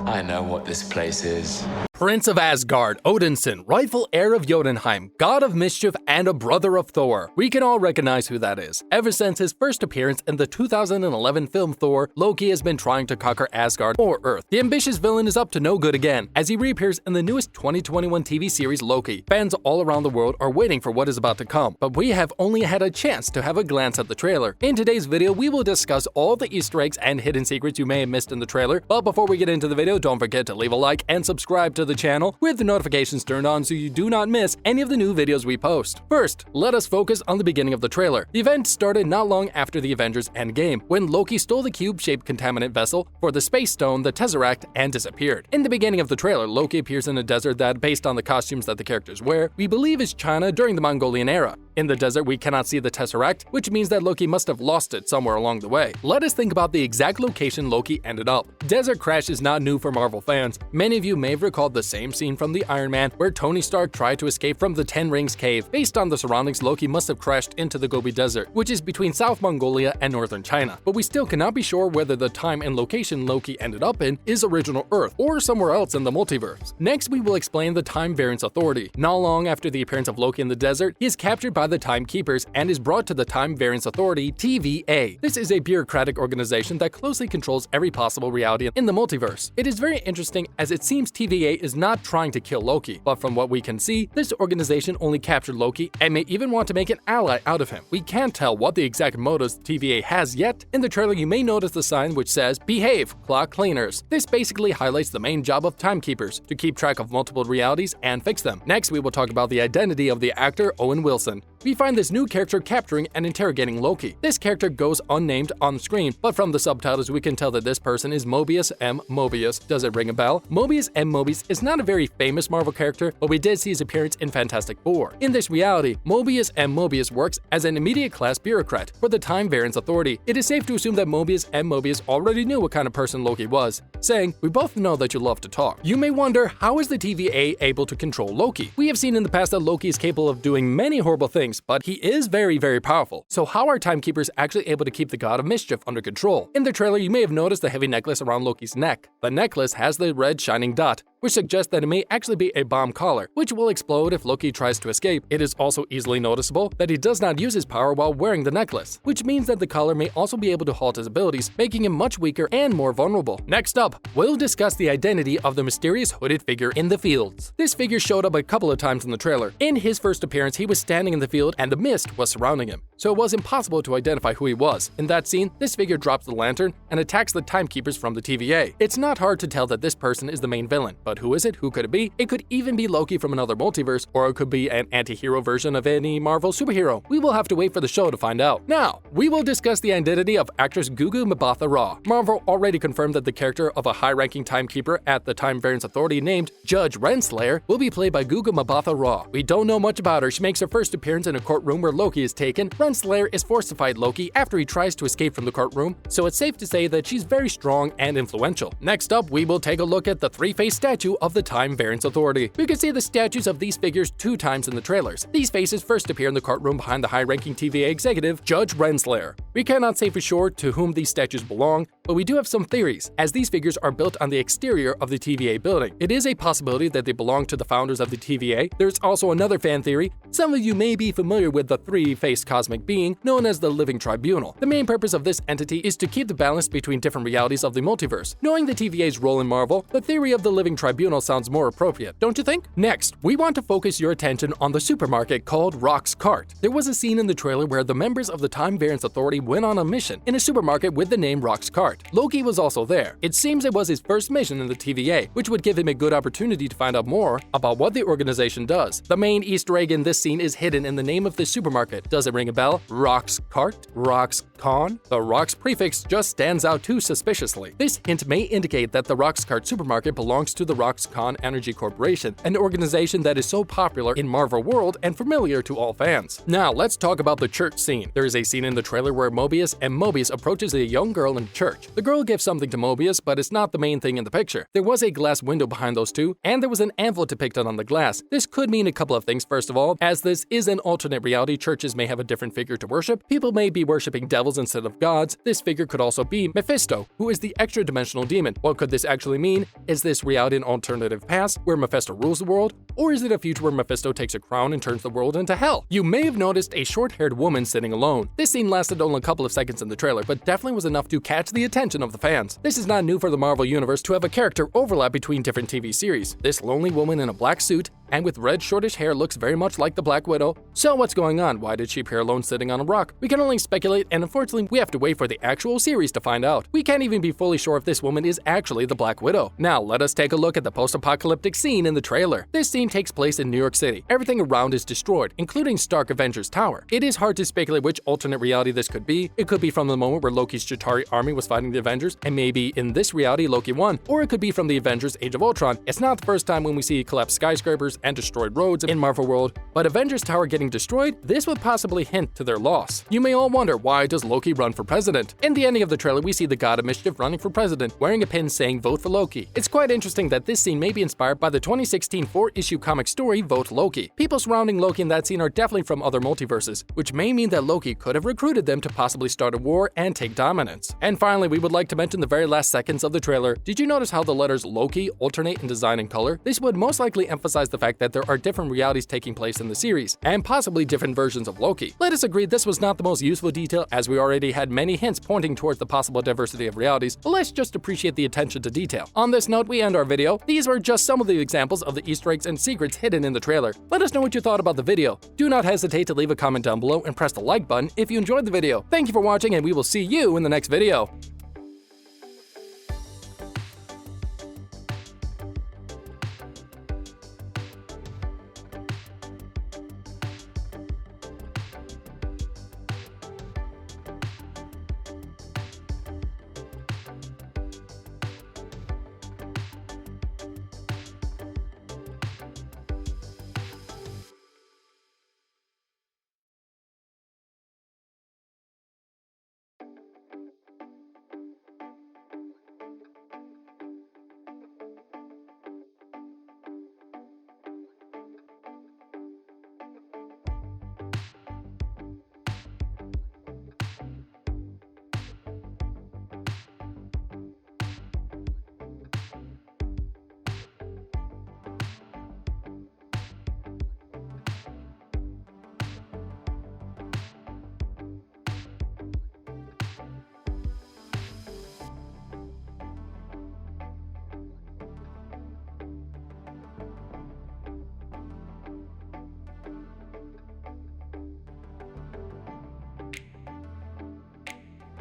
I know what this place is. Prince of Asgard, Odinson, rightful heir of Jotunheim, god of mischief, and a brother of Thor. We can all recognize who that is. Ever since his first appearance in the 2011 film Thor, Loki has been trying to conquer Asgard, or Earth. The ambitious villain is up to no good again, as he reappears in the newest 2021 TV series Loki. Fans all around the world are waiting for what is about to come, but we have only had a chance to have a glance at the trailer. In today's video, we will discuss all the Easter eggs and hidden secrets you may have missed in the trailer, but before we get into the video, don't forget to leave a like and subscribe to the channel with the notifications turned on so you do not miss any of the new videos we post. First, let us focus on the beginning of the trailer. The event started not long after the Avengers Endgame, when Loki stole the cube-shaped contaminant vessel for the Space Stone, the Tesseract, and disappeared. In the beginning of the trailer, Loki appears in a desert that, based on the costumes that the characters wear, we believe is China during the Mongolian era. In the desert, we cannot see the Tesseract, which means that Loki must have lost it somewhere along the way. Let us think about the exact location Loki ended up. Desert Crash is not new for Marvel fans. Many of you may have recalled the same scene from the Iron Man, where Tony Stark tried to escape from the Ten Rings cave. Based on the surroundings, Loki must have crashed into the Gobi Desert, which is between South Mongolia and northern China. But we still cannot be sure whether the time and location Loki ended up in is original Earth, or somewhere else in the multiverse. Next, we will explain the Time Variance Authority. Not long after the appearance of Loki in the desert, he is captured by the Timekeepers and is brought to the Time Variance Authority, TVA. This is a bureaucratic organization that closely controls every possible reality in the multiverse. It is very interesting, as it seems TVA is not trying to kill Loki, but from what we can see, this organization only captured Loki and may even want to make an ally out of him. We can't tell what the exact motives TVA has yet. In the trailer, you may notice the sign which says, "Behave, Clock Cleaners." This basically highlights the main job of Timekeepers, to keep track of multiple realities and fix them. Next, we will talk about the identity of the actor Owen Wilson. We find this new character capturing and interrogating Loki. This character goes unnamed on the screen, but from the subtitles we can tell that this person is Mobius M. Mobius. Does it ring a bell? Mobius M. Mobius is not a very famous Marvel character, but we did see his appearance in Fantastic Four. In this reality, Mobius M. Mobius works as an immediate class bureaucrat for the Time Variance Authority. It is safe to assume that Mobius M. Mobius already knew what kind of person Loki was, saying, "We both know that you love to talk." You may wonder, how is the TVA able to control Loki? We have seen in the past that Loki is capable of doing many horrible things, but he is very, very powerful. So how are Timekeepers actually able to keep the god of mischief under control? In the trailer, you may have noticed the heavy necklace around Loki's neck. The necklace has the red shining dot, which suggests that it may actually be a bomb collar, which will explode if Loki tries to escape. It is also easily noticeable that he does not use his power while wearing the necklace, which means that the collar may also be able to halt his abilities, making him much weaker and more vulnerable. Next up, we'll discuss the identity of the mysterious hooded figure in the fields. This figure showed up a couple of times in the trailer. In his first appearance, he was standing in the field and the mist was surrounding him, so it was impossible to identify who he was. In that scene, this figure drops the lantern and attacks the Timekeepers from the TVA. It's not hard to tell that this person is the main villain, but who is it? Who could it be? It could even be Loki from another multiverse, or it could be an anti-hero version of any Marvel superhero. We will have to wait for the show to find out. Now, we will discuss the identity of actress Gugu Mbatha-Raw. Marvel already confirmed that the character of a high-ranking timekeeper at the Time Variance Authority named Judge Renslayer will be played by Gugu Mbatha-Raw. We don't know much about her. She makes her first appearance in a courtroom where Loki is taken. Renslayer is forced to fight Loki after he tries to escape from the courtroom, so it's safe to say that she's very strong and influential. Next up, we will take a look at the three-faced statue of the Time Variance Authority. We can see the statues of these figures 2 times in the trailers. These faces first appear in the courtroom behind the high-ranking TVA executive, Judge Renslayer. We cannot say for sure to whom these statues belong, but we do have some theories, as these figures are built on the exterior of the TVA building. It is a possibility that they belong to the founders of the TVA. There's also another fan theory. Some of you may be familiar with the three-faced cosmic being known as the Living Tribunal. The main purpose of this entity is to keep the balance between different realities of the multiverse. Knowing the TVA's role in Marvel, the theory of the Living Tribunal sounds more appropriate, don't you think? Next, we want to focus your attention on the supermarket called Rock's Cart. There was a scene in the trailer where the members of the Time Variance Authority went on a mission in a supermarket with the name Rock's Cart. Loki was also there. It seems it was his first mission in the TVA, which would give him a good opportunity to find out more about what the organization does. The main Easter egg in this scene is hidden in the name of the supermarket. Does it ring a bell? Rock's Cart? Rock's Con? The Rock's prefix just stands out too suspiciously. This hint may indicate that the Rock's Cart supermarket belongs to the Roxconn Energy Corporation, an organization that is so popular in Marvel world and familiar to all fans. Now, let's talk about the church scene. There is a scene in the trailer where Mobius and Mobius approaches a young girl in church. church. The girl gives something to Mobius, but it's not the main thing in the picture. There was a glass window behind those two, and there was an anvil depicted on the glass. This could mean a couple of things. First of all, as this is an alternate reality, churches may have a different figure to worship. People may be worshipping devils instead of gods. This figure could also be Mephisto, who is the extra-dimensional demon. What could this actually mean? Is this reality an alternative past where Mephisto rules the world? Or is it a future where Mephisto takes a crown and turns the world into hell? You may have noticed a short-haired woman sitting alone. This scene lasted only a couple of seconds in the trailer, but definitely was enough to catch the attention of the fans. This is not new for the Marvel Universe to have a character overlap between different TV series. This lonely woman in a black suit and with red shortish hair looks very much like the Black Widow. So what's going on? Why did she appear alone sitting on a rock? We can only speculate, and unfortunately we have to wait for the actual series to find out. We can't even be fully sure if this woman is actually the Black Widow. Now let us take a look at the post-apocalyptic scene in the trailer. This scene takes place in New York City. Everything around is destroyed, including Stark Avengers Tower. It is hard to speculate which alternate reality this could be. It could be from the moment where Loki's Chitauri army was fighting the Avengers, and maybe in this reality Loki won. Or it could be from the Avengers Age of Ultron. It's not the first time when we see collapsed skyscrapers and destroyed roads in Marvel world, but Avengers Tower getting destroyed, this would possibly hint to their loss. You may all wonder, why does Loki run for president? In the ending of the trailer, we see the God of Mischief running for president, wearing a pin saying vote for Loki. It's quite interesting that this scene may be inspired by the 2016 4-issue comic story Vote Loki. People surrounding Loki in that scene are definitely from other multiverses, which may mean that Loki could have recruited them to possibly start a war and take dominance. And finally, we would like to mention the very last seconds of the trailer. Did you notice how the letters Loki alternate in design and color? This would most likely emphasize the fact that there are different realities taking place in the series, and possibly different versions of Loki. Let us agree this was not the most useful detail, as we already had many hints pointing towards the possible diversity of realities, but let's just appreciate the attention to detail. On this note, we end our video. These were just some of the examples of the Easter eggs and secrets hidden in the trailer. Let us know what you thought about the video. Do not hesitate to leave a comment down below and press the like button if you enjoyed the video. Thank you for watching, and we will see you in the next video.